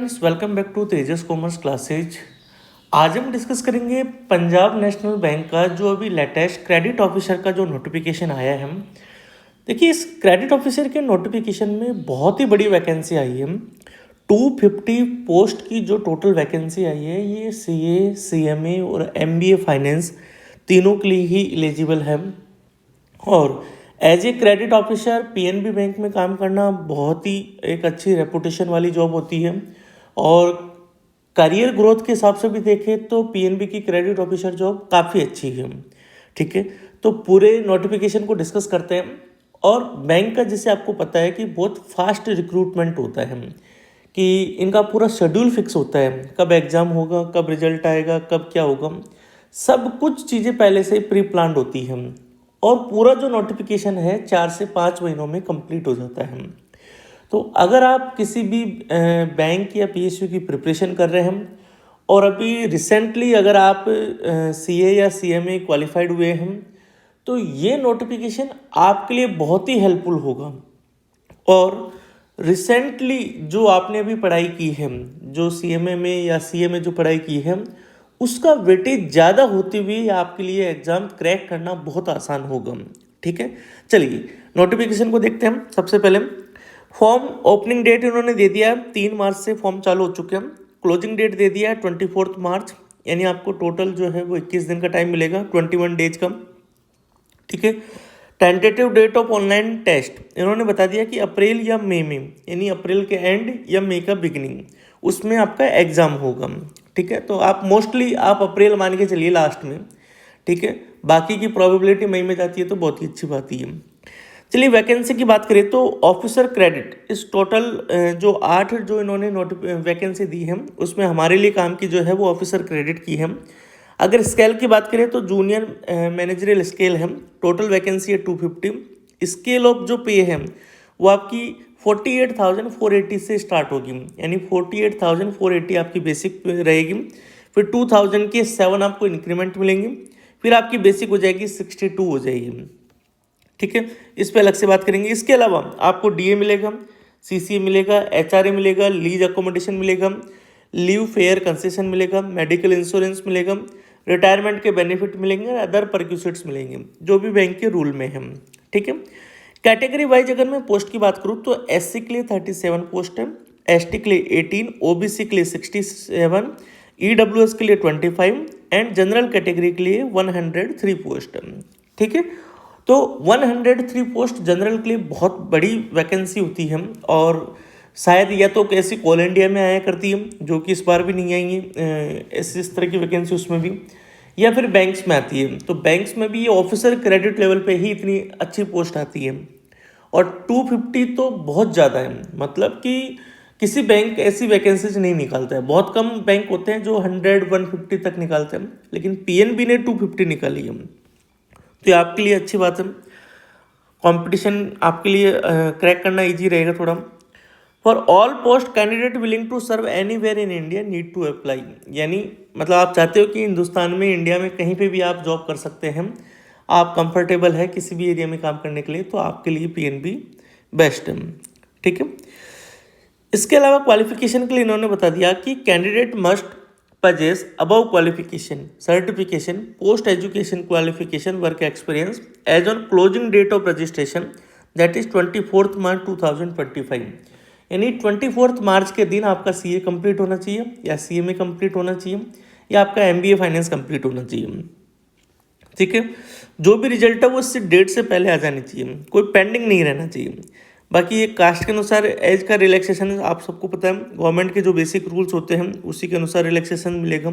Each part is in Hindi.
Friends, welcome back to Tejas commerce classes. आज हम डिस्कस करेंगे पंजाब नेशनल बैंक का जो अभी लेटेस्ट क्रेडिट ऑफिसर का जो नोटिफिकेशन आया है। देखिए, इस क्रेडिट ऑफिसर के नोटिफिकेशन में बहुत ही बड़ी वैकेंसी आई है। 250 पोस्ट की जो टोटल वैकेंसी आई है, ये सीए, सीएमए और एमबीए फाइनेंस तीनों के लिए ही एलिजिबल है। और as a credit officer PNB bank में काम करना बहुत ही एक अच्छी रेपुटेशन वाली जॉब होती है। और करियर ग्रोथ के हिसाब से भी देखें तो पीएनबी की क्रेडिट ऑफिसर जॉब काफ़ी अच्छी है। ठीक है, तो पूरे नोटिफिकेशन को डिस्कस करते हैं। और बैंक का जैसे आपको पता है कि बहुत फास्ट रिक्रूटमेंट होता है, कि इनका पूरा शेड्यूल फिक्स होता है, कब एग्ज़ाम होगा, कब रिजल्ट आएगा, कब क्या होगा, सब कुछ चीज़ें पहले से ही प्री प्लान्ड होती हैं। और पूरा जो नोटिफिकेशन है 4 से 5 महीनों में कंप्लीट हो जाता है। तो अगर आप किसी भी बैंक या पीएसयू की प्रिपरेशन कर रहे हैं और अभी रिसेंटली अगर आप सीए या सीएमए क्वालिफाइड हुए हैं, तो ये नोटिफिकेशन आपके लिए बहुत ही हेल्पफुल होगा। और रिसेंटली जो आपने अभी पढ़ाई की है, जो सीएमए में या सीए में जो पढ़ाई की है, उसका वेटेज ज़्यादा होते हुए आपके लिए एग्ज़ाम क्रैक करना बहुत आसान होगा। ठीक है, चलिए नोटिफिकेशन को देखते हैं। सबसे पहले फॉर्म ओपनिंग डेट इन्होंने दे दिया है, 3 मार्च से फॉर्म चालू हो चुके हैं। क्लोजिंग डेट दे दिया है 24 मार्च, यानी आपको टोटल जो है वो 21 दिन का टाइम मिलेगा, 21 डेज का। ठीक है, tentative date of online test इन्होंने बता दिया कि अप्रैल या मई में, यानी अप्रैल के एंड या मई का बिगिनिंग, उसमें आपका एग्ज़ाम होगा। ठीक है, तो आप मोस्टली आप अप्रैल मान के चलिए लास्ट में। ठीक है, बाकी की प्रोबेबिलिटी मई में जाती है तो बहुत ही अच्छी बात ही है। चलिए वैकेंसी की बात करें तो ऑफिसर क्रेडिट इस टोटल जो 8 जो इन्होंने वैकेंसी दी है, उसमें हमारे लिए काम की जो है वो ऑफिसर क्रेडिट की है। अगर स्केल की बात करें तो जूनियर मैनेजरियल स्केल है, टोटल वैकेंसी है 250। स्केल ऑफ जो पे है वो आपकी 48,480 से स्टार्ट होगी, यानी 48,480 आपकी बेसिक रहेगी। फिर 2,000 के 7 आपको इंक्रीमेंट मिलेंगे, फिर आपकी बेसिक हो जाएगी 62 हो जाएगी। ठीक है, इस पे अलग से बात करेंगे। इसके अलावा आपको डीए मिलेगा, सीसीए मिलेगा, एचआरए मिलेगा, लीज अकोमोडेशन मिलेगा, लीव फेयर कंसेशन मिलेगा, मेडिकल इंश्योरेंस मिलेगा, रिटायरमेंट के बेनिफिट मिलेंगे, अदर परक्यूसिट्स मिलेंगे जो भी बैंक के रूल में है। ठीक है, कैटेगरी वाइज अगर मैं पोस्ट की बात करूँ तो एससी के लिए 37 पोस्ट है, एसटी के लिए 18, ओबीसी के लिए 67, ईडब्ल्यूएस के लिए 25 एंड जनरल कैटेगरी के लिए 103 पोस्ट है। ठीक है, तो 103 पोस्ट जनरल के लिए बहुत बड़ी वैकेंसी होती है। और शायद या तो कैसी ऑल इंडिया में आया करती है, जो कि इस बार भी नहीं आएंगी इस तरह की वैकेंसी उसमें भी, या फिर बैंक्स में आती है। तो बैंक्स में भी ये ऑफिसर क्रेडिट लेवल पे ही इतनी अच्छी पोस्ट आती है। और 250 तो बहुत ज़्यादा है, मतलब कि किसी बैंक ऐसी वैकेंसीज नहीं निकालता है। बहुत कम बैंक होते हैं जो 100-150 तक निकालते हैं, लेकिन पीएनबी ने 250 निकाली है। तो ये आपके लिए अच्छी बात है, कंपटीशन आपके लिए क्रैक करना इजी रहेगा थोड़ा। For all post candidate willing to serve anywhere in India need to apply, यानी मतलब आप चाहते हो कि हिंदुस्तान में, इंडिया में कहीं पे भी आप जॉब कर सकते हैं, आप कंफर्टेबल है किसी भी एरिया में काम करने के लिए, तो आपके लिए पीएनबी बेस्ट है। ठीक है, इसके अलावा क्वालिफिकेशन के लिए इन्होंने बता दिया कि candidate must possess above qualification, certification, post education qualification, work experience as on closing date of registration, that is 24th March 2025। यानी 24th मार्च के दिन आपका सीए कंप्लीट होना चाहिए, या सीएमए कंप्लीट होना चाहिए, या आपका एमबीए फाइनेंस कंप्लीट होना चाहिए। ठीक है, जो भी रिजल्ट है वो इससे डेट से पहले आ जानी चाहिए, कोई पेंडिंग नहीं रहना चाहिए। बाकी ये कास्ट के अनुसार एज का रिलैक्सेशन आप सबको पता है, गवर्नमेंट के जो बेसिक रूल्स होते हैं उसी के अनुसार रिलैक्सेशन मिलेगा।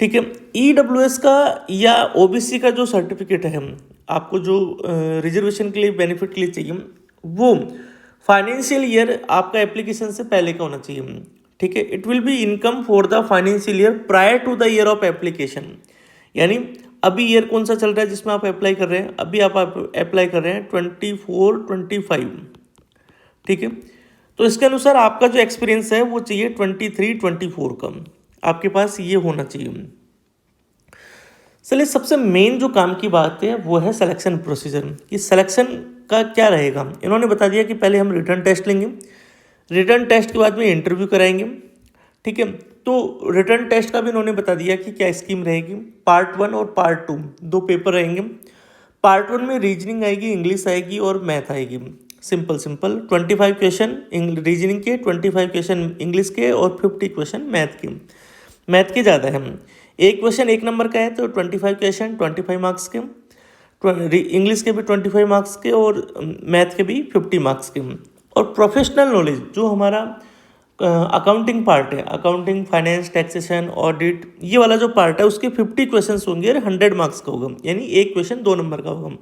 ठीक है, ईडब्ल्यूएस का या ओबीसी का जो सर्टिफिकेट है आपको, जो रिजर्वेशन के लिए बेनिफिट के लिए चाहिए, वो फाइनेंशियल ईयर आपका एप्लीकेशन से पहले का होना चाहिए। ठीक है, it will be income for the financial year prior to the year of application, यानी अभी ईयर कौन सा चल रहा है जिसमें आप अप्लाई कर रहे हैं, अभी आप अप्लाई कर रहे हैं 24-25। ठीक है, तो इसके अनुसार आपका जो एक्सपीरियंस है वो चाहिए 23-24 का, आपके पास ये होना चाहिए। चलिए सबसे मेन जो काम की बात है वो है सिलेक्शन प्रोसीजर, कि सिलेक्शन का क्या रहेगा। इन्होंने बता दिया कि पहले हम रिटर्न टेस्ट लेंगे, रिटर्न टेस्ट के बाद में इंटरव्यू कराएंगे। ठीक है, तो रिटर्न टेस्ट का भी इन्होंने बता दिया कि क्या स्कीम रहेगी। पार्ट 1 और पार्ट 2 दो पेपर रहेंगे। पार्ट 1 में रीजनिंग आएगी, इंग्लिश आएगी और मैथ आएगी। सिंपल सिंपल 25 क्वेश्चन रीजनिंग के, 25 क्वेश्चन इंग्लिश के और 50 क्वेश्चन मैथ के। मैथ के ज़्यादा है, एक क्वेश्चन 1 नंबर का है तो 25 क्वेश्चन 25 मार्क्स के, इंग्लिश के भी 25 मार्क्स के और मैथ के भी 50 मार्क्स के। और प्रोफेशनल नॉलेज जो हमारा अकाउंटिंग पार्ट है, अकाउंटिंग, फाइनेंस, टैक्सेशन, ऑडिट, ये वाला जो पार्ट है उसके 50 क्वेश्चन होंगे और 100 मार्क्स का होगा, यानी एक क्वेश्चन 2 नंबर का होगा।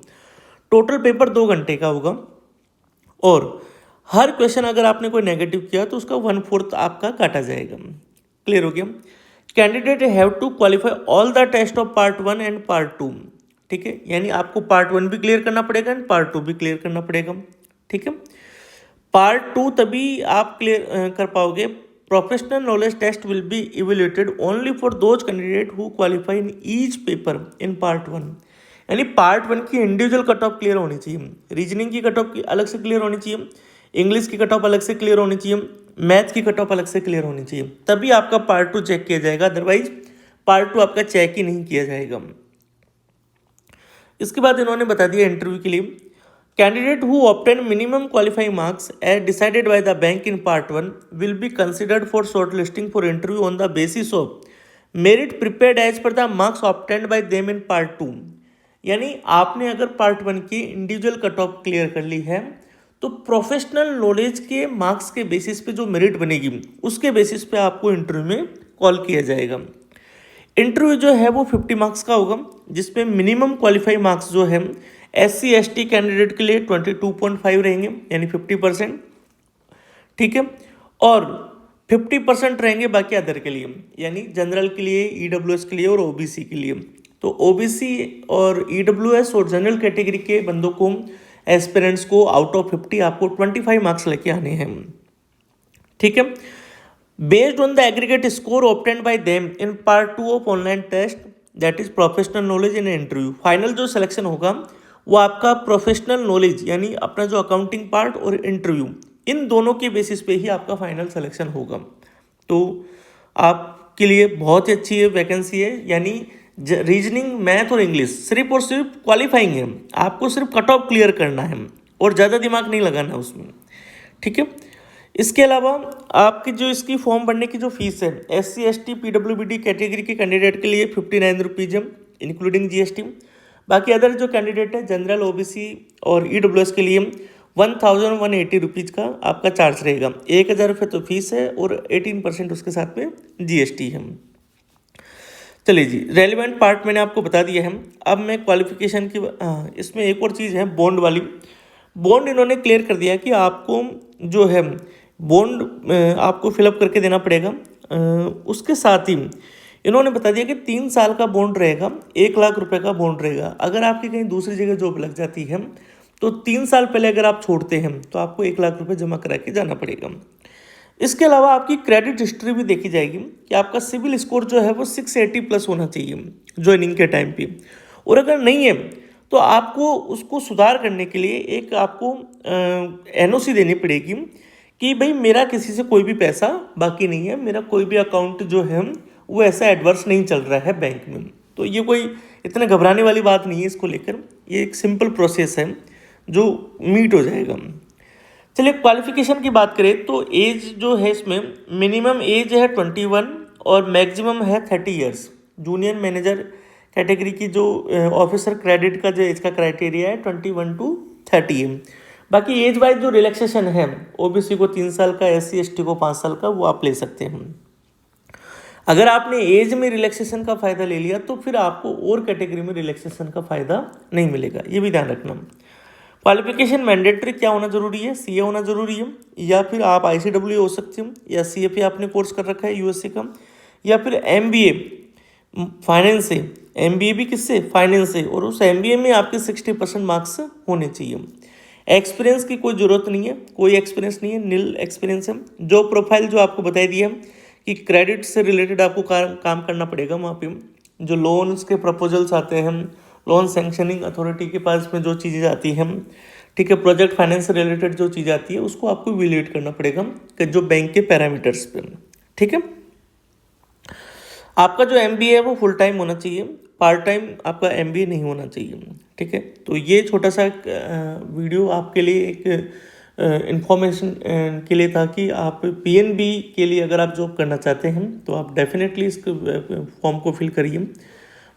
टोटल पेपर 2 घंटे का होगा और हर क्वेश्चन अगर आपने कोई नेगेटिव किया तो उसका 1/4 आपका काटा जाएगा। क्लियर हो गया। Candidate have to qualify all the test of part 1 and part 2। ठीक है, यानी आपको पार्ट 1 भी क्लियर करना पड़ेगा एंड पार्ट 2 भी क्लियर करना पड़ेगा। ठीक है, पार्ट 2 तभी आप क्लियर कर पाओगे। Professional knowledge test will be evaluated only for those candidate who qualify in each paper in part 1। यानी पार्ट 1 की इंडिविजुअल कट ऑफ क्लियर होनी चाहिए, रीजनिंग की कट ऑफ अलग से क्लियर होनी चाहिए, इंग्लिश की कट ऑफ अलग से क्लियर होनी चाहिए, मैथ की कट ऑफ अलग से क्लियर होनी चाहिए, तभी आपका पार्ट 2 चेक किया जाएगा। अदरवाइज पार्ट 2 आपका चेक ही नहीं किया जाएगा। इसके बाद इन्होंने बता दिया इंटरव्यू के लिए, candidate who obtain minimum qualifying marks as decided by the bank in part 1 will be considered for shortlisting for interview on the basis of merit prepared as per the marks obtained by them in part 2। यानी आपने अगर पार्ट 1 की इंडिविजुअल कट ऑफ क्लियर कर ली है तो प्रोफेशनल नॉलेज के मार्क्स के बेसिस पे जो मेरिट बनेगी उसके बेसिस पे आपको इंटरव्यू में कॉल किया जाएगा। इंटरव्यू जो है वो 50 मार्क्स का होगा, जिसमें मिनिमम क्वालिफाई मार्क्स जो है SC ST कैंडिडेट के लिए 22.5 रहेंगे, यानी 50%। ठीक है, और 50% रहेंगे बाकी अदर के लिए, यानी जनरल के लिए, EWS के लिए और OBC के लिए। तो OBC और EWS और जनरल कैटेगरी के बंदों को, एस्पिरेंट्स को आउट ऑफ 50 आपको 25 मार्क्स लेके आने हैं। ठीक है, based on the aggregate score obtained by them in part 2 of online test that is professional knowledge in interview. Final जो सिलेक्शन होगा वो आपका प्रोफेशनल नॉलेज यानी अपना जो अकाउंटिंग पार्ट और इंटरव्यू, इन दोनों के बेसिस पे ही आपका फाइनल सिलेक्शन होगा। तो आपके लिए बहुत ही अच्छी वैकेंसी है, यानी रीजनिंग, मैथ और इंग्लिश सिर्फ और सिर्फ क्वालिफाइंग है, आपको सिर्फ कट ऑफ क्लियर करना है और ज़्यादा दिमाग नहीं लगाना है उसमें। ठीक है, इसके अलावा आपकी जो इसकी फॉर्म भरने की जो फीस है SC ST PWBD कैटेगरी के कैंडिडेट के लिए 59 रुपीज़ है इंक्लूडिंग GST। बाकी अदर जो कैंडिडेट है जनरल, OBC और EWS के लिए 1180 रुपीज़ का आपका चार्ज रहेगा। 1000 रुपये तो फीस है और 18% उसके साथ में GST है। चलिए जी, रेलिवेंट पार्ट मैंने आपको बता दिया है। अब मैं क्वालिफिकेशन की इसमें एक और चीज़ है बॉन्ड वाली। बॉन्ड इन्होंने क्लियर कर दिया कि आपको जो है बॉन्ड आपको फिलअप करके देना पड़ेगा। उसके साथ ही इन्होंने बता दिया कि 3 साल का बॉन्ड रहेगा, 1 लाख रुपए का बॉन्ड रहेगा। अगर आपकी कहीं दूसरी जगह जॉब लग जाती है तो 3 साल पहले अगर आप छोड़ते हैं तो आपको 1 लाख रुपए जमा करा के जाना पड़ेगा। इसके अलावा आपकी क्रेडिट हिस्ट्री भी देखी जाएगी कि आपका सिविल स्कोर जो है वो 680 प्लस होना चाहिए ज्वाइनिंग के टाइम पे, और अगर नहीं है तो आपको उसको सुधार करने के लिए एक आपको NOC देनी पड़ेगी कि भाई मेरा किसी से कोई भी पैसा बाकी नहीं है, मेरा कोई भी अकाउंट जो है वो ऐसा एडवर्स नहीं चल रहा है बैंक में। तो ये कोई इतना घबराने वाली बात नहीं है इसको लेकर, ये एक सिंपल प्रोसेस है जो मीट हो जाएगा। चलिए क्वालिफिकेशन की बात करें तो एज जो है इसमें मिनिमम एज है 21 और मैक्सिमम है 30 इयर्स। जूनियर मैनेजर कैटेगरी की जो ऑफिसर क्रेडिट का जो एज का क्राइटेरिया है 21 to 30 है। बाकी एज वाइज जो रिलैक्सेशन है OBC को 3 साल का, SC ST को 5 साल का, वो आप ले सकते हैं। अगर आपने एज में रिलैक्सेशन का फ़ायदा ले लिया तो फिर आपको और कैटेगरी में रिलैक्सेशन का फ़ायदा नहीं मिलेगा, ये भी ध्यान रखना। क्वालिफिकेशन मैंडेटरी क्या होना जरूरी है, CA होना जरूरी है, या फिर आप ICW हो सकते हो, या CFA आपने कोर्स कर रखा है USC का, या फिर MBA फाइनेंस से, MBA भी किससे, फाइनेंस से, और उस MBA में आपके 60% मार्क्स होने चाहिए। एक्सपीरियंस की कोई ज़रूरत नहीं है, कोई एक्सपीरियंस नहीं है, नील एक्सपीरियंस है। जो प्रोफाइल जो आपको बताई दी है कि क्रेडिट से रिलेटेड आपको काम करना पड़ेगा वहाँ पे, जो लोन्स के प्रपोजल्स आते हैं, लोन सैंक्शनिंग अथॉरिटी के पास में जो चीज़ें आती हैं, ठीक है। प्रोजेक्ट फाइनेंस से रिलेटेड जो चीज़ आती है उसको आपको इवेल्युएट करना पड़ेगा कि जो बैंक के पैरामीटर्स पे, ठीक है। आपका जो एमबीए है वो फुल टाइम होना चाहिए, पार्ट टाइम आपका एमबीए नहीं होना चाहिए, ठीक है। तो ये छोटा सा वीडियो आपके लिए एक इंफॉर्मेशन के लिए था कि आप पीएनबी के लिए अगर आप जॉब करना चाहते हैं तो आप डेफिनेटली इस फॉर्म को फिल करिए।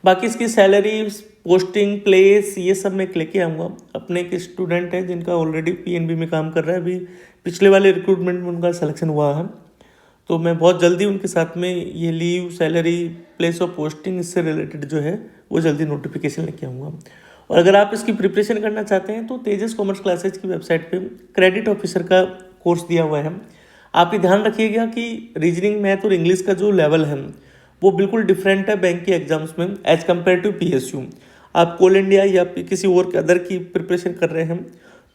बाकी इसकी सैलरी, पोस्टिंग, प्लेस, ये सब मैं लेके आऊँगा। अपने एक स्टूडेंट है जिनका ऑलरेडी पीएनबी में काम कर रहा है, अभी पिछले वाले रिक्रूटमेंट में उनका सिलेक्शन हुआ है, तो मैं बहुत जल्दी उनके साथ में ये leave, salary, place of posting, इससे रिलेटेड जो है वो जल्दी नोटिफिकेशन लेके आऊँगा। और अगर आप इसकी प्रिपरेशन करना चाहते हैं तो तेजस कॉमर्स क्लासेज की वेबसाइट पे क्रेडिट ऑफिसर का कोर्स दिया हुआ है। आप ये ध्यान रखिएगा कि रीजनिंग, मैथ और इंग्लिश का जो लेवल है वो बिल्कुल डिफरेंट है बैंक के एग्जाम्स में एज कम्पेयर टू पीएसयू। आप कोल इंडिया या किसी और अदर की प्रिपरेशन कर रहे हैं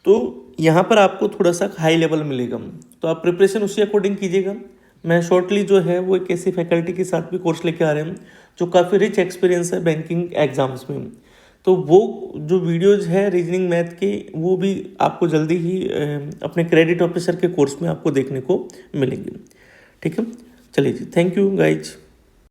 तो यहाँ पर आपको थोड़ा सा हाई लेवल मिलेगा, तो आप प्रिपरेशन उसी अकॉर्डिंग कीजिएगा। मैं शॉर्टली जो है वो एक ऐसी फैकल्टी के साथ भी कोर्स लेके आ रहे हैं जो काफ़ी रिच एक्सपीरियंस है बैंकिंग एग्जाम्स में, तो वो जो वीडियोज़ है रीजनिंग मैथ के वो भी आपको जल्दी ही अपने क्रेडिट ऑफिसर के कोर्स में आपको देखने को मिलेंगे, ठीक है। चलिए जी, थैंक यू गाइज।